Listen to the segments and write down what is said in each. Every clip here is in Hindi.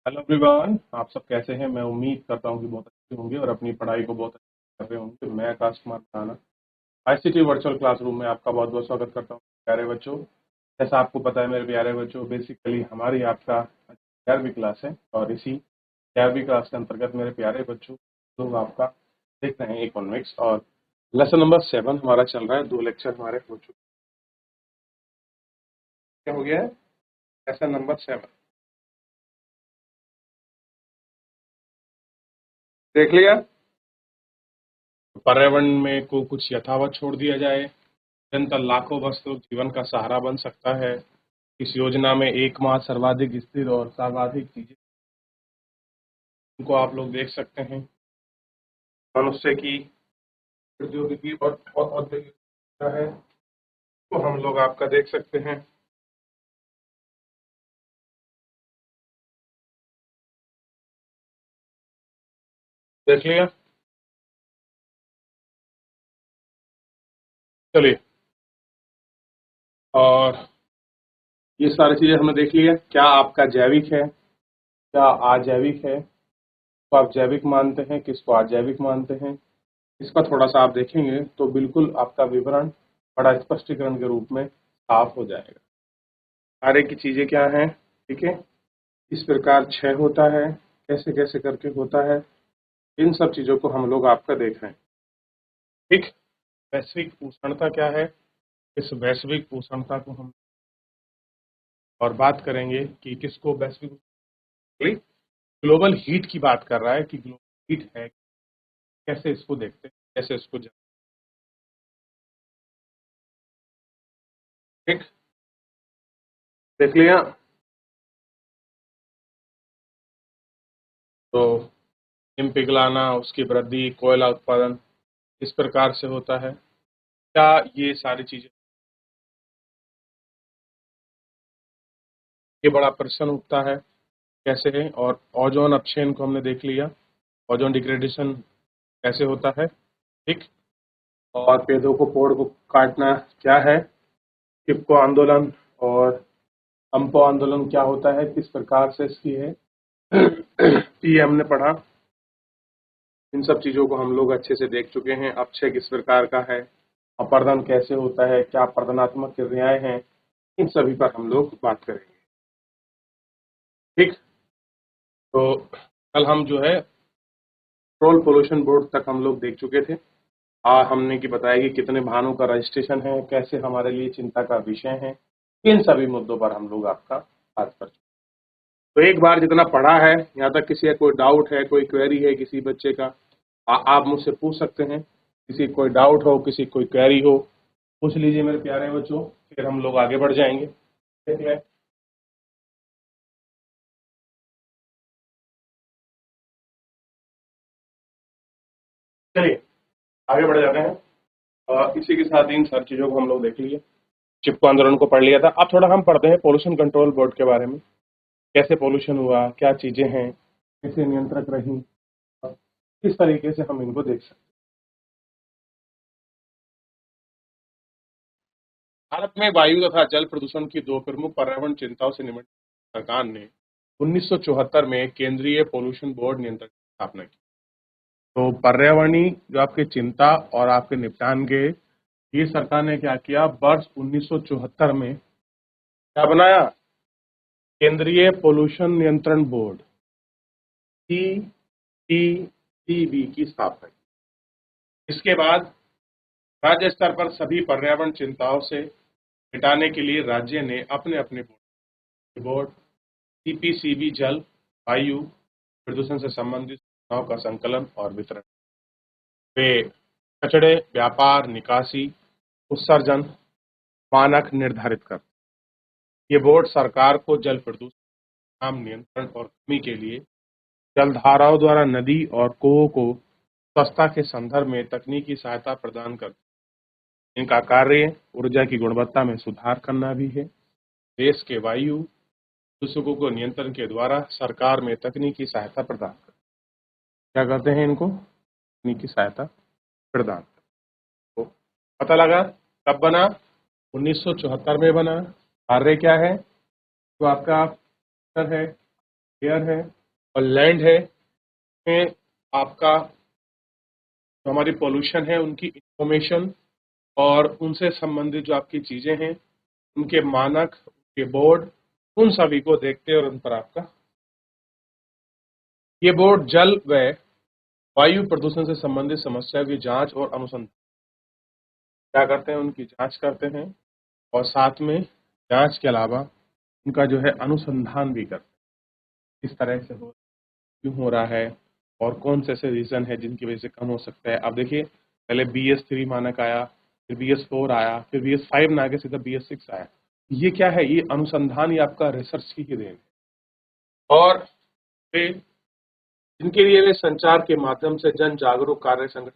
हेलो एवरीवन, आप सब कैसे हैं। मैं उम्मीद करता हूं कि बहुत अच्छे होंगे और अपनी पढ़ाई को बहुत अच्छे कर रहे होंगे। मैं Akash Kumar Rana ICT virtual classroom में आपका बहुत बहुत स्वागत करता हूं। प्यारे बच्चों, जैसा आपको पता है मेरे प्यारे बच्चों, बेसिकली हमारी आपका 11वीं क्लास है और इसी 11वीं क्लास के अंतर्गत मेरे प्यारे बच्चों लोग आपका देख रहे हैं इकोनॉमिक्स और लेसन नंबर 7 हमारा चल रहा है। 2 लेक्चर हमारे हो चुके। क्या हो गया है? लेसन नंबर 7 देख लिया। पर्यावरण में को कुछ यथावत छोड़ दिया जाए, निरंतर लाखों वर्ष तो जीवन का सहारा बन सकता है। इस योजना में एक माह सर्वाधिक स्थिर और सर्वाधिक चीजें को आप लोग देख सकते हैं। मनुष्य की प्रौद्योगिकी और औद्योगिकता है तो हम लोग आपका देख सकते हैं। देख लिया। चलिए, और ये सारी चीजें हमने देख लिया। क्या आपका जैविक है, क्या अजैविक है, तो आप जैविक मानते हैं, किसको अजैविक मानते हैं, इसका थोड़ा सा आप देखेंगे तो बिल्कुल आपका विवरण बड़ा स्पष्टीकरण के रूप में साफ हो जाएगा। सारे की चीजें क्या हैं, ठीक है, इस प्रकार क्षय होता है, कैसे कैसे करके होता है, इन सब चीजों को हम लोग आपका देख रहे हैं। ठीक। वैश्विक उष्णता क्या है, इस वैश्विक उष्णता को हम और बात करेंगे कि किसको वैश्विक ग्लोबल हीट की बात कर रहा है कि ग्लोबल हीट है, कैसे इसको देखते हैं, कैसे इसको ठीक देख लिया। तो हिम पिघलाना, उसकी वृद्धि, कोयला उत्पादन इस प्रकार से होता है। क्या ये सारी चीजें, ये बड़ा प्रश्न उठता है कैसे है। और ओजोन अपक्षयन को हमने देख लिया, ओजोन डिग्रेडेशन कैसे होता है, ठीक। और पेड़ों को पेड़ को काटना क्या है, चिपको आंदोलन और अंपो आंदोलन क्या होता है, किस प्रकार से इसकी है ये हमने पढ़ा। इन सब चीजों को हम लोग अच्छे से देख चुके हैं। अपक्षय किस प्रकार का है, अपर्दन कैसे होता है, क्या प्रदनात्मक क्रियाएं हैं, इन सभी पर हम लोग बात करेंगे। ठीक। तो कल हम जो है पेट्रोल पोल्यूशन बोर्ड तक हम लोग देख चुके थे। हमने की बताया कि कितने वाहनों का रजिस्ट्रेशन है, कैसे हमारे लिए चिंता का विषय है, इन सभी मुद्दों पर हम लोग आपका बात कर चुके। तो एक बार जितना पढ़ा है, यहाँ तक किसी का कोई डाउट है, कोई क्वेरी है किसी बच्चे का, आप मुझसे पूछ सकते हैं। किसी कोई डाउट हो, किसी कोई क्वेरी हो, पूछ लीजिए मेरे प्यारे बच्चों, फिर हम लोग आगे बढ़ जाएंगे। ठीक है। चलिए आगे बढ़ जाते हैं। इसी के साथ इन सारी चीजों को हम लोग देख लिए, चिपको आंदोलन को पढ़ लिया था। अब थोड़ा हम पढ़ते हैं पोल्यूशन कंट्रोल बोर्ड के बारे में, कैसे पोल्यूशन हुआ, क्या चीजें हैं, कैसे नियंत्रक रही, किस तरीके से हम इनको देख सकते हैं। भारत में वायु तथा जल प्रदूषण की दो प्रमुख पर्यावरण चिंताओं से निपटने सरकार ने 1974 में केंद्रीय पोल्यूशन बोर्ड नियंत्रक की स्थापना की। तो पर्यावरणीय जो आपकी चिंता और आपके निपटान के, ये सरकार ने क्या किया, वर्ष 1974 में क्या बनाया, केंद्रीय पोल्यूशन नियंत्रण बोर्ड CPCB की स्थापना की। इसके बाद राज्य स्तर पर सभी पर्यावरण चिंताओं से निपटाने के लिए राज्य ने अपने अपने बोर्ड CPCB जल वायु प्रदूषण से संबंधित सूचनाओं का संकलन और वितरण, वे कचड़े व्यापार निकासी उत्सर्जन मानक निर्धारित कर। ये बोर्ड सरकार को जल प्रदूषण आम नियंत्रण और कमी के लिए जलधाराओं द्वारा नदी और कुओं को स्वच्छता के संदर्भ में तकनीकी सहायता प्रदान कर। इनका कार्य ऊर्जा की गुणवत्ता में सुधार करना भी है। देश के वायु प्रदूषकों को नियंत्रण के द्वारा सरकार में तकनीकी सहायता प्रदान कर। क्या करते हैं इनको, तकनीकी सहायता प्रदान। तो पता लगा कब बना, 1974 में बना। कार्य क्या है, जो आपका है, एयर है, और लैंड है में आपका जो हमारी पॉल्यूशन है उनकी इंफॉर्मेशन और उनसे संबंधित जो आपकी चीजें हैं उनके मानक, उनके बोर्ड, उन सभी को देखते हैं और उन पर आपका ये बोर्ड जल व वायु प्रदूषण से संबंधित समस्या की जांच और अनुसंधान क्या करते हैं, उनकी जांच करते हैं और साथ में जांच के अलावा उनका जो है अनुसंधान भी करते हैं किस तरह से हो, क्यों हो रहा है और कौन से ऐसे रीजन है जिनकी वजह से कम हो सकता है। अब देखिए पहले BS3 मानक आया, फिर BS4 आया, फिर BS5 ना आके सीधा BS6 आया। ये क्या है, ये अनुसंधान, ये आपका रिसर्च की ही देन है। और वे जिनके लिए वे संचार के माध्यम से जन जागरूक कार्य संगठन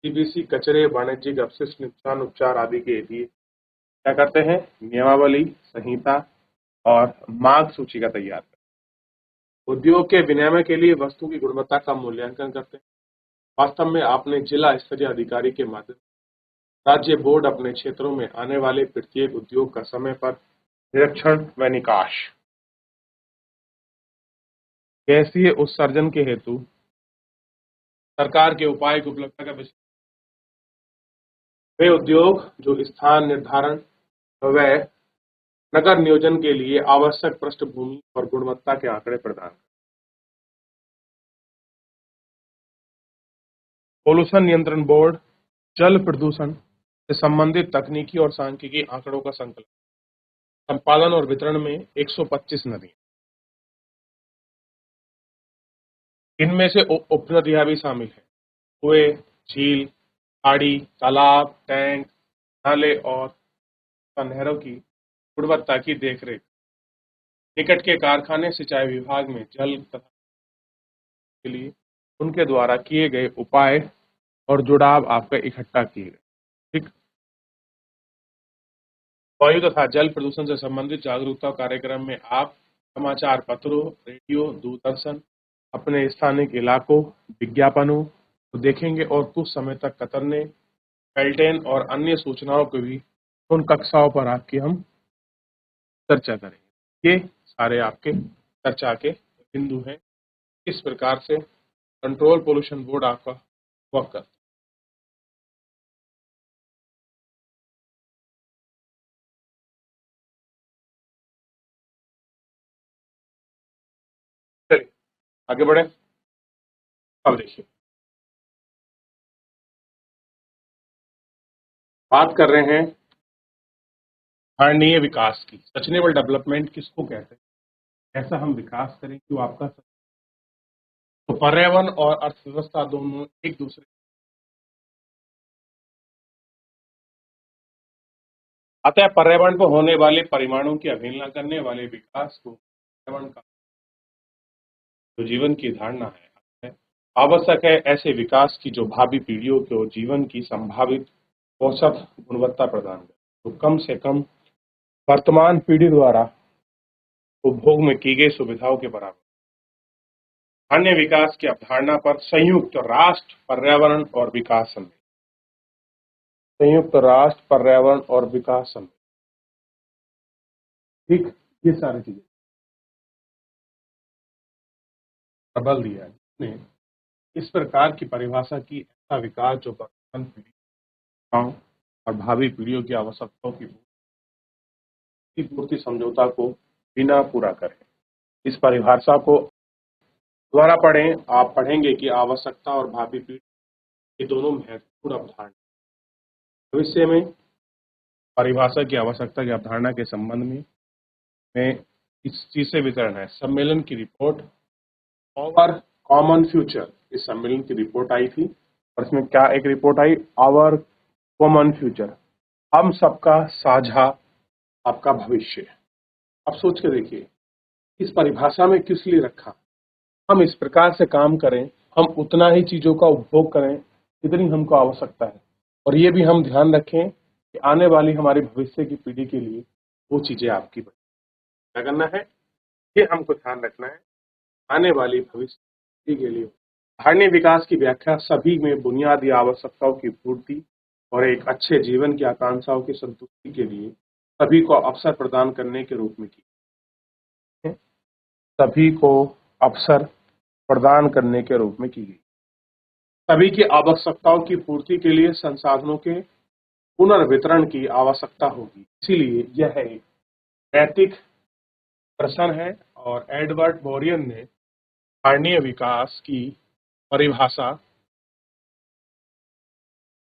CBC कचरे, वाणिज्यिक अपशिष्ट, नुकसान उपचार आदि के लिए क्या करते हैं, नियमावली, संहिता और मार्ग सूचिका तैयार करते हैं। उद्योग के विनियमन के लिए वस्तु की गुणवत्ता का मूल्यांकन करते हैं। वास्तव में आपने जिला स्तरीय अधिकारी के माध्यम से राज्य बोर्ड अपने क्षेत्रों में आने वाले प्रत्येक उद्योग का समय पर निरीक्षण व निकास, गैसीय उत्सर्जन के हेतु सरकार के उपाय की उपलब्धता का विश्लेषण। वे उद्योग जो स्थान निर्धारण व नगर नियोजन के लिए आवश्यक पृष्ठभूमि और गुणवत्ता के आंकड़े प्रदान करें। पोल्यूशन नियंत्रण बोर्ड जल प्रदूषण से संबंधित तकनीकी और सांख्यिकी आंकड़ों का संकलन, संपादन और वितरण में 125 नदियां, इनमें से उपनदियां भी शामिल हैं। कुएं, झील, खाड़ी, तालाब, टैंक, नाले और नहरों की गुणवत्ता की देखरेख, निकट के कारखाने सिंचाई विभाग में जल तथा के लिए उनके द्वारा किए गए उपाय और जुड़ाव आपका इकट्ठा किए गए। ठीक, वायु तथा जल प्रदूषण से संबंधित जागरूकता कार्यक्रम में आप समाचार पत्रों, रेडियो, दूरदर्शन, अपने स्थानिक इलाकों, विज्ञापनों को देखेंगे और कुछ समय तक कतरने, पेल्टेन और अन्य सूचनाओं को भी उन कक्षाओं पर आपकी हम चर्चा करेंगे। ये सारे आपके चर्चा के बिंदु हैं, किस प्रकार से कंट्रोल पोल्यूशन बोर्ड आपका वर्क करता है। चलिए आगे बढ़े। अब देखिए बात कर रहे हैं स्थानीय विकास की। सस्टेनेबल डेवलपमेंट किसको कहते हैं, ऐसा हम विकास करें कि वो आपका तो पर्यावरण और अर्थव्यवस्था दोनों एक दूसरे अतः पर्यावरण पर होने वाले परिणामों की अवहेलना करने वाले विकास को पर्यावरण का जो जीवन की धारणा है आवश्यक है, ऐसे विकास की जो भावी पीढ़ियों को जीवन की संभावित औसत गुणवत्ता प्रदान करे, तो कम से कम वर्तमान पीढ़ी द्वारा उपभोग में की गई सुविधाओं के बराबर। अन्य विकास की अवधारणा पर संयुक्त राष्ट्र पर्यावरण और विकास सम्मेलन, संयुक्त राष्ट्र पर्यावरण और विकास सम्मेलन, ठीक, ये सारी चीजें प्रबल दिया है जिसने इस प्रकार की परिभाषा की, ऐसा विकास जो वर्तमान पीढ़ी और भावी पीढ़ियों की आवश्यकताओं की पूर्ति समझौता को बिना पूरा करे। इस परिभाषा को दोबारा पढ़ें, आप पढ़ेंगे कि आवश्यकता और भावी पीढ़ी ये दोनों महत्वपूर्ण अवधारणा भविष्य में परिभाषा की आवश्यकता की अवधारणा के संबंध में इस चीज से वितरण है। सम्मेलन की रिपोर्ट आवर कॉमन फ्यूचर, इस सम्मेलन की रिपोर्ट आई थी और इसमें क्या एक रिपोर्ट आई, आवर कॉमन फ्यूचर, हम सबका साझा आपका भविष्य। अब सोच के देखिए इस परिभाषा में किस लिए रखा, हम इस प्रकार से काम करें, हम उतना ही चीजों का उपभोग करें जितनी हमको आवश्यकता है, और ये भी हम ध्यान रखें कि आने वाली हमारी भविष्य की पीढ़ी के लिए वो चीजें आपकी बने। क्या करना है, ये हमको ध्यान रखना है, आने वाली भविष्य की पीढ़ी के लिए। धारणीय विकास की व्याख्या सभी में बुनियादी आवश्यकताओं की पूर्ति और एक अच्छे जीवन की आकांक्षाओं की संतुष्टि के लिए सभी को अवसर प्रदान करने के रूप में की। सभी को अवसर प्रदान करने के रूप में की गई। सभी की आवश्यकताओं की पूर्ति के लिए संसाधनों के पुनर्वितरण की आवश्यकता होगी। इसीलिए यह एक नैतिक प्रश्न है और एडवर्ड बोरियन ने स्थानीय विकास की परिभाषा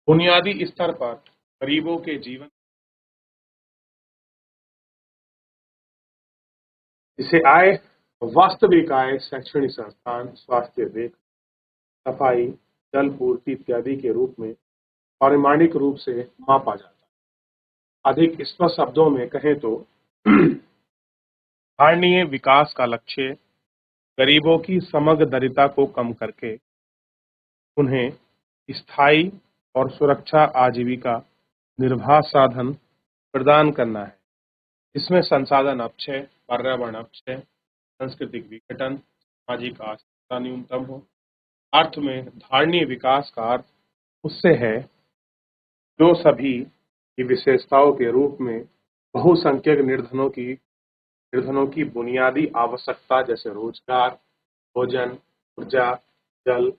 बुनियादी स्तर पर गरीबों के जीवन, जिसे आय, वास्तविक आय, शैक्षणिक संस्थान, स्वास्थ्य देख, सफाई, जल पूर्ति इत्यादि के रूप में पारिमाणिक रूप से मापा जाता है। अधिक स्पष्ट शब्दों में कहें तो स्थानीय विकास का लक्ष्य गरीबों की समग्र दरिद्रता को कम करके उन्हें स्थायी और सुरक्षा आजीविका निर्वाह साधन प्रदान करना है। इसमें संसाधन अपक्षय, पर्यावरण अपक्षय, सांस्कृतिक विघटन, सामाजिक अस्थिरता न्यूनतम हो। अर्थ में धारणीय विकास का अर्थ उससे है जो सभी की विशेषताओं के रूप में बहुसंख्यक निर्धनों की बुनियादी आवश्यकता जैसे रोजगार, भोजन, ऊर्जा, जल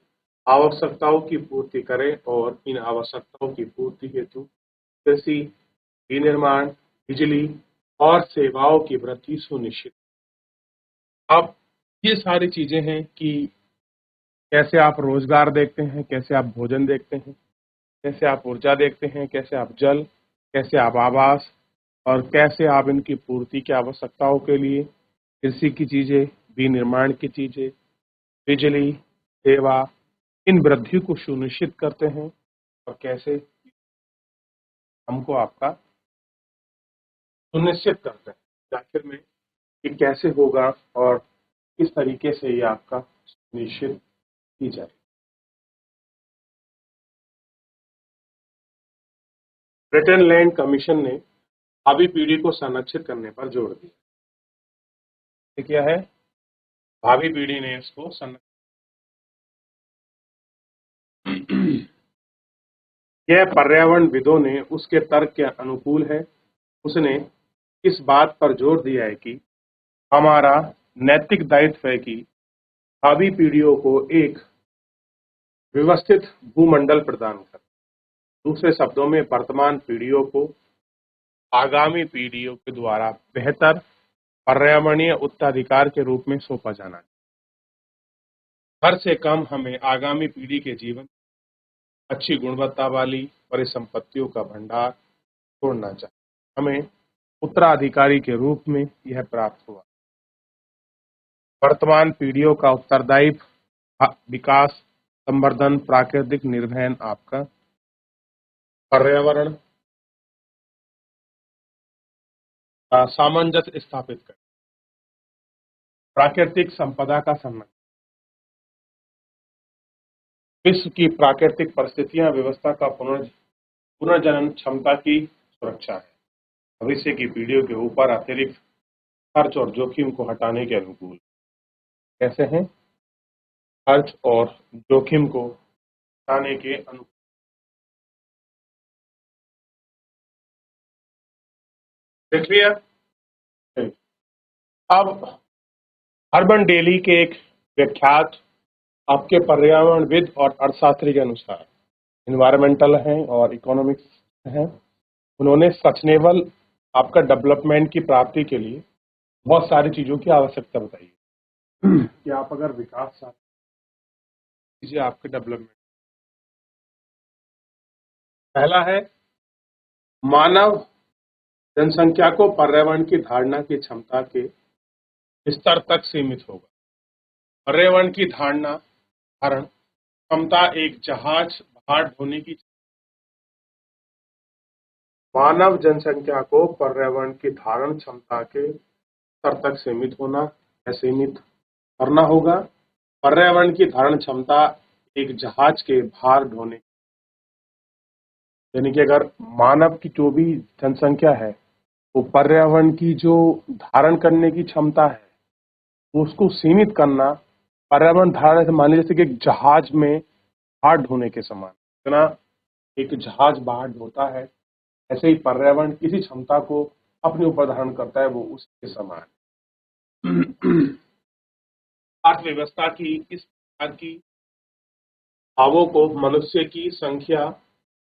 आवश्यकताओं की पूर्ति करे और इन आवश्यकताओं की पूर्ति हेतु कृषि, विनिर्माण, बिजली और सेवाओं की वृद्धि सुनिश्चित। अब ये सारी चीजें हैं कि कैसे आप रोजगार देखते हैं, कैसे आप भोजन देखते हैं, कैसे आप ऊर्जा देखते हैं, कैसे आप जल, कैसे आप आवास और कैसे आप इनकी पूर्ति की आवश्यकताओं के लिए कृषि की चीजें, विनिर्माण की चीजें, बिजली, सेवा, इन वृद्धि को सुनिश्चित करते हैं और कैसे हमको आपका सुनिश्चित करते हैं आखिर में कि कैसे होगा और किस तरीके से ये आपका सुनिश्चित की जाए। ब्रिटेन लैंड कमीशन ने भावी पीढ़ी को संरक्षित करने पर जोर दिया। ये क्या है? भावी पीढ़ी ने इसको यह पर्यावरणविदों ने उसके तर्क के अनुकूल है। उसने इस बात पर जोर दिया है कि हमारा नैतिक दायित्व है कि भावी पीढ़ियों को एक व्यवस्थित भूमंडल प्रदान कर। दूसरे शब्दों में वर्तमान पीढ़ियों को आगामी पीढ़ियों के द्वारा बेहतर पर्यावरणीय उत्तराधिकार के रूप में सौंपा जाना है। हर से कम हमें आगामी पीढ़ी के जीवन अच्छी गुणवत्ता वाली परिसंपत्तियों का भंडार छोड़ना चाहिए। हमें उत्तराधिकारी के रूप में यह प्राप्त हुआ। वर्तमान पीढ़ियों का उत्तरदायित्व विकास, संवर्धन, प्राकृतिक निर्वहन, आपका पर्यावरण सामंजस्य स्थापित कर, प्राकृतिक संपदा का संरक्षण, विश्व की प्राकृतिक परिस्थितियां व्यवस्था का पुनर्जनन क्षमता की सुरक्षा है, भविष्य की पीढ़ियों के ऊपर अतिरिक्त खर्च और जोखिम को हटाने के अनुकूल। कैसे हैं? खर्च और जोखिम को हटाने के अनुकूल। देख लिया। अब अर्बन डेली के एक व्याख्यात आपके पर्यावरणविद और अर्थशास्त्री के अनुसार इन्वायरमेंटल हैं और इकोनॉमिक्स हैं। उन्होंने सस्टेनेबल आपका डेवलपमेंट की प्राप्ति के लिए बहुत सारी चीजों की आवश्यकता बताई कि आप अगर विकास चाहते कीजिए आपके डेवलपमेंट। पहला है मानव जनसंख्या को पर्यावरण की धारणा की क्षमता के स्तर तक सीमित होगा। पर्यावरण की धारण क्षमता एक जहाज भार ढोने की। मानव जनसंख्या को पर्यावरण की धारण क्षमता के स्तर तक सीमित करना होगा। पर्यावरण की धारण क्षमता एक जहाज के भार ढोने, यानी कि अगर मानव की जो भी जनसंख्या है वो पर्यावरण की जो धारण करने की क्षमता है उसको सीमित करना, पर्यावरण धारण से मान लीजिए जैसे कि एक जहाज में भार ढोने के समान। इतना एक जहाज भार ढोता है ऐसे ही पर्यावरण किसी क्षमता को अपने ऊपर धारण करता है, वो उसके समान। अर्थव्यवस्था की इस प्रकार की भावों को मनुष्य की संख्या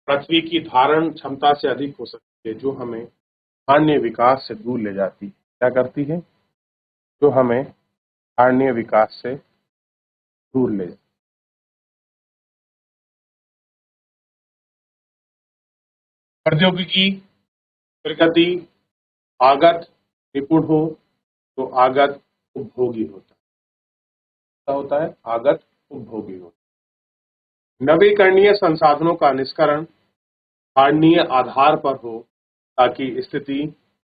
पृथ्वी की धारण क्षमता से अधिक हो सकती है, जो हमें स्थानीय विकास से दूर ले जाती है। क्या करती है? जो हमें स्थानीय विकास से दूर ले जाती है। प्रौद्योगिकी प्रगति आगत निपुण हो तो आगत उपभोगी होता है। क्या होता है? आगत उपभोगी होता है। नवीकरणीय संसाधनों का निष्करण स्थानीय आधार पर हो, ताकि स्थिति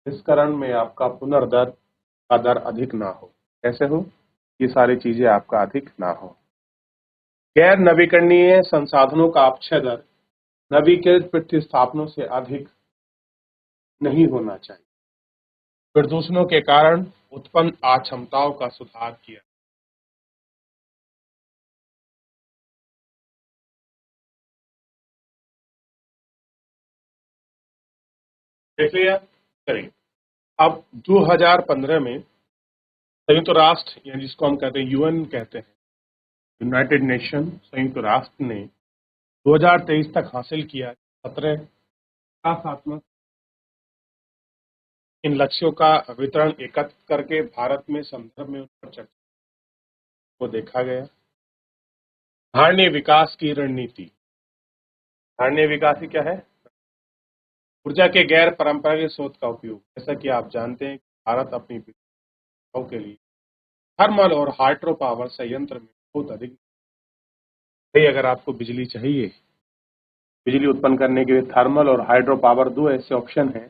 निष्करण में आपका पुनर्दर का दर अधिक ना हो। कैसे हो? ये सारी चीजें आपका अधिक ना हो। गैर नवीकरणीय संसाधनों का अपक्षय दर नवीकृत प्रतिस्थापनों से अधिक नहीं होना चाहिए। प्रदूषणों के कारण उत्पन्न अक्षमताओं का सुधार किया। देख लिया? चलिए, अब 2015 में संयुक्त राष्ट्र, या जिसको हम कहते हैं यूएन कहते हैं, यूनाइटेड नेशन, संयुक्त राष्ट्र ने 2023 तक हासिल किया 17 विकासात्मक इन लक्ष्यों का वितरण एकत्र करके भारत में संदर्भ में उन पर चर्चा को देखा गया। धारणीय विकास की रणनीति। धारणीय विकास की क्या है? ऊर्जा के गैर परंपरागत स्रोत का उपयोग। जैसा कि आप जानते हैं, भारत अपनी विकास के लिए थर्मल और हाइड्रो पावर संयंत्र में बहुत अधिक। भाई, अगर आपको बिजली चाहिए, बिजली उत्पन्न करने के लिए थर्मल और हाइड्रो पावर दो ऐसे ऑप्शन हैं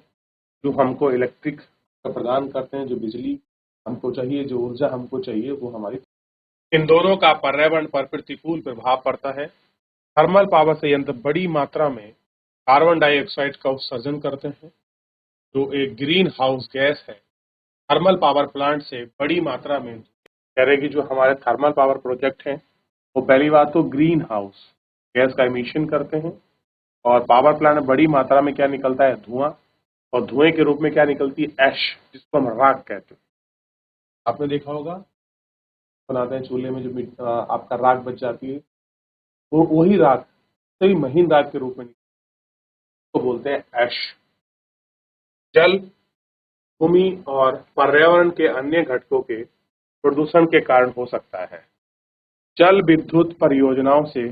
जो हमको इलेक्ट्रिक प्रदान करते हैं। जो बिजली हमको चाहिए, जो ऊर्जा हमको चाहिए, वो हमारी। इन दोनों का पर्यावरण पर प्रतिकूल प्रभाव पड़ता है। थर्मल पावर संयंत्र बड़ी मात्रा में कार्बन डाइऑक्साइड का उत्सर्जन करते हैं, जो एक ग्रीन हाउस गैस है। थर्मल पावर प्लांट से बड़ी मात्रा में कह रहे कि जो हमारे थर्मल पावर प्रोजेक्ट हैं, वो पहली बात तो ग्रीन हाउस गैस का इमिशन करते हैं, और पावर प्लांट में बड़ी मात्रा में क्या निकलता है? धुआं। और धुएं के रूप में क्या निकलती है? ऐश, जिसको हम राख कहते हैं। आपने देखा होगा, बनाते हैं चूल्हे में जो आपका राख बच जाती है, वो वही राख सही महीन राख के रूप में तो बोलते हैं ऐश। जल, भूमि और पर्यावरण के अन्य घटकों के प्रदूषण के कारण हो सकता है। जल विद्युत परियोजनाओं से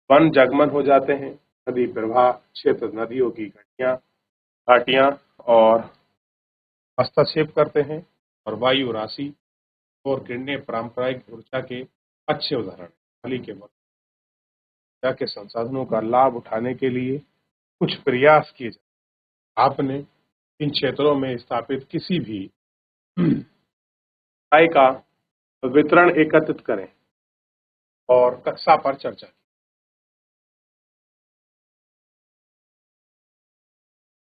वन जगमग हो जाते हैं। नदी प्रवाह क्षेत्र नदियों की घाटियां और हस्तक्षेप करते हैं, और वायु राशि और किरणें पारंपरिक ऊर्जा के अच्छे उदाहरण। हाल ही के वक्त ऊर्जा के संसाधनों का लाभ उठाने के लिए कुछ प्रयास किए जाए। आपने इन क्षेत्रों में स्थापित किसी भी इकाई का वितरण एकत्रित करें और कक्षा पर चर्चा की।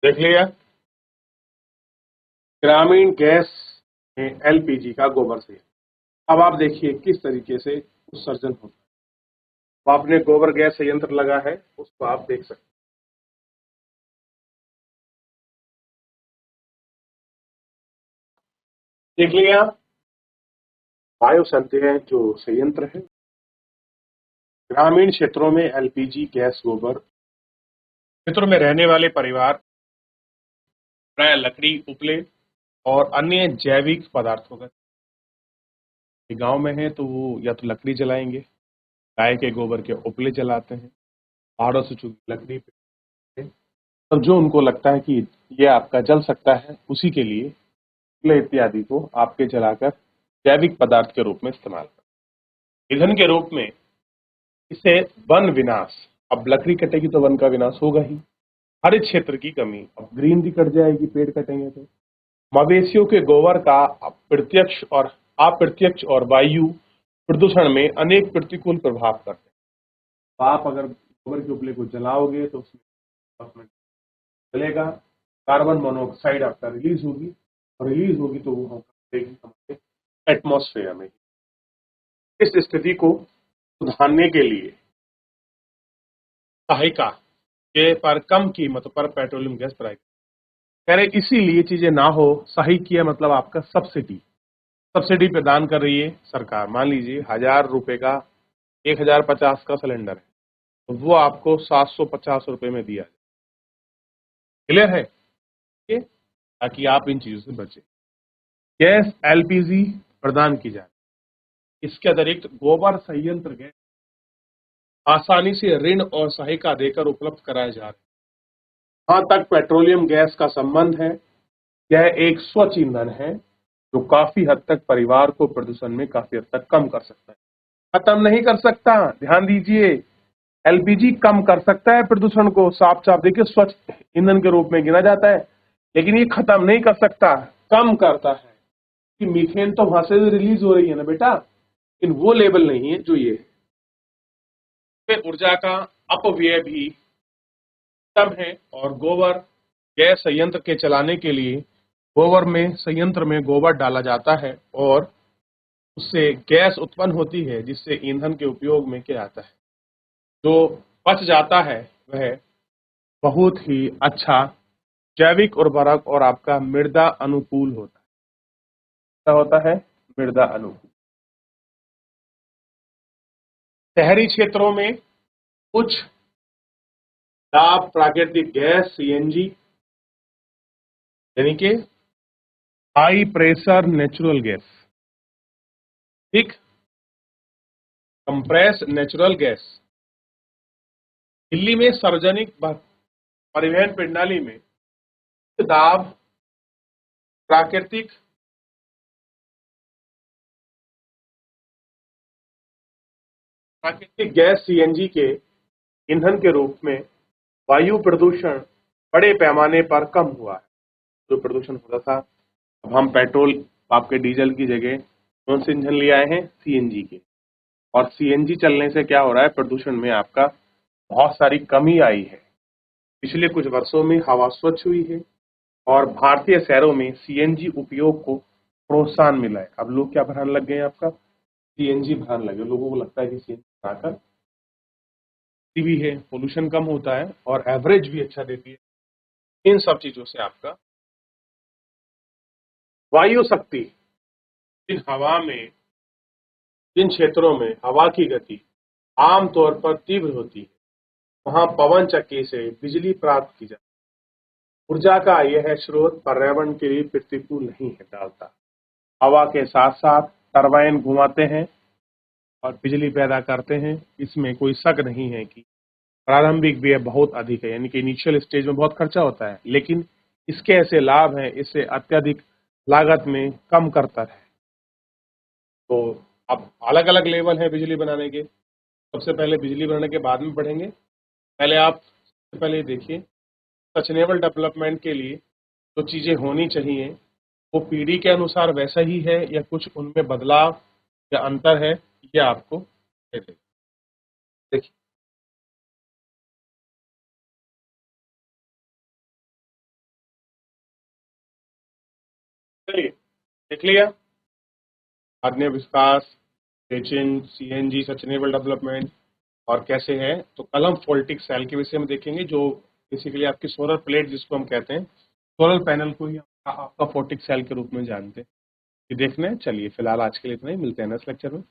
देख लिया? ग्रामीण गैस में एलपीजी का गोबर से। अब आप देखिए किस तरीके से उत्सर्जन होता है। आपने गोबर गैस संयंत्र लगा है, उसको आप देख सकते हैं। देख लिया? वायु संचय जो संयंत्र है, ग्रामीण क्षेत्रों में एलपीजी गैस गोबर। क्षेत्रों में रहने वाले परिवार प्राय लकड़ी, उपले और अन्य जैविक पदार्थों का। गांव में है तो वो या तो लकड़ी जलाएंगे, गाय के गोबर के उपले जलाते हैं, पहाड़ों से चुनी लकड़ी पे, और जो उनको लगता है कि ये आपका जल सकता है, उसी के लिए उपले इत्यादि को आपके जलाकर जैविक पदार्थ के रूप में इस्तेमाल करते हैं। ईंधन के रूप में इसे वन विनाश। अब लकड़ी कटेगी तो वन का विनाश होगा ही। हरित क्षेत्र की कमी, अब ग्रीनरी कट जाएगी, पेड़ कटेंगे तो। मवेशियों के गोबर का प्रत्यक्ष और अप्रत्यक्ष और वायु प्रदूषण में अनेक प्रतिकूल प्रभाव करते हैं। तो आप अगर गोबर के उपले को जलाओगे तो उसमें जलेगा, कार्बन मोनोऑक्साइड आपका रिलीज होगी, और रिलीज होगी तो वो हमारे एटमॉस्फेयर में। इस स्थिति को सुधारने के लिए सहायिका के पर कम कीमत पर पेट्रोलियम गैस प्राप्त कह रहे, इसीलिए चीजें ना हो। सही किया मतलब आपका सब्सिडी। सब्सिडी प्रदान कर रही है सरकार। मान लीजिए 1000 रुपए का 1050 का सिलेंडर है, तो वो आपको 750 रुपए में दिया। क्लियर है ये? ताकि आप इन चीजों से बचें। गैस एलपीजी प्रदान की जाए। इसके अतिरिक्त गोबर संयंत्र गैस आसानी से ऋण और सहायता देकर उपलब्ध कराए जा रहे हैं। जहां तक पेट्रोलियम गैस का संबंध है, यह एक स्वच्छ ईंधन है जो काफी हद तक परिवार को प्रदूषण में काफी हद तक कम कर सकता है। खत्म नहीं कर सकता, ध्यान दीजिए। एलपीजी कम कर सकता है प्रदूषण को, साफ साफ देखिए, स्वच्छ ईंधन के रूप में गिना जाता है, लेकिन ये खत्म नहीं कर सकता, कम करता है। कि मीथेन तो वहां से रिलीज हो रही है ना बेटा, लेकिन वो लेवल नहीं है जो ये है। फिर ऊर्जा का अपव्यय भी कम है। और गोबर गैस संयंत्र के चलाने के लिए गोबर में संयंत्र में गोबर डाला जाता है और उससे गैस उत्पन्न होती है, जिससे ईंधन के उपयोग में क्या आता है, जो बच जाता है वह बहुत ही अच्छा जैविक उर्वरक और आपका मृदा अनुकूल होता है। क्या होता है? मृदा अनुकूल। शहरी क्षेत्रों में कुछ ताप प्राकृतिक गैस सीएनजी, यानी कि हाई प्रेशर नेचुरल गैस, ठीक, कंप्रेस नेचुरल गैस, दिल्ली में सार्वजनिक परिवहन प्रणाली में दाब प्राकृतिक गैस सीएनजी के ईंधन के रूप में वायु प्रदूषण बड़े पैमाने पर कम हुआ है। जो प्रदूषण होता था, अब हम पेट्रोल आपके डीजल की जगह कौन से ईंधन ले आए हैं? सीएनजी के। और सीएनजी चलने से क्या हो रहा है? प्रदूषण में आपका बहुत सारी कमी आई है। पिछले कुछ वर्षों में हवा स्वच्छ हुई है और भारतीय शहरों में सीएनजी उपयोग को प्रोत्साहन मिला है। अब लोग क्या भराने लग गए हैं? आपका सीएनजी भराने लगे। लोगों को लगता है कि सीएनजी भराकर भी है, पोल्यूशन कम होता है और एवरेज भी अच्छा देती है। इन सब चीजों से आपका वायु शक्ति, जिन हवा में, जिन क्षेत्रों में हवा की गति आमतौर पर तीव्र होती है, वहां पवन चक्की से बिजली प्राप्त की जाती है। ऊर्जा का यह स्रोत पर्यावरण के लिए प्रतिकूल नहीं है डालता। हवा के साथ साथ टरबाइन घुमाते हैं और बिजली पैदा करते हैं। इसमें कोई शक नहीं है कि प्रारंभिक व्यय बहुत अधिक है, यानी कि इनिशियल स्टेज में बहुत खर्चा होता है, लेकिन इसके ऐसे लाभ हैं, इससे अत्यधिक लागत में कम करता है। तो अब अलग अलग लेवल है बिजली बनाने के। सबसे पहले बिजली बनाने के बाद में पढ़ेंगे। पहले आप सबसे पहले देखिए, सस्टेनेबल डेवलपमेंट के लिए जो चीजें होनी चाहिए वो पीढ़ी के अनुसार वैसा ही है या कुछ उनमें बदलाव या अंतर है, ये आपको दे देगा। देखिए, चलिए देख लिया, खाद्य विकास, सीएनजी, सस्टेनेबल डेवलपमेंट और कैसे है। तो कलम वोल्टिक सेल के विषय में देखेंगे, जो बेसिकली आपकी सोलर प्लेट जिसको हम कहते हैं, सोलर पैनल को ही आपका फोर्टिक सेल के रूप में जानते हैं। ये देखना है। चलिए फिलहाल आज के लिए इतना ही, मिलते हैं नेक्स्ट लेक्चर में।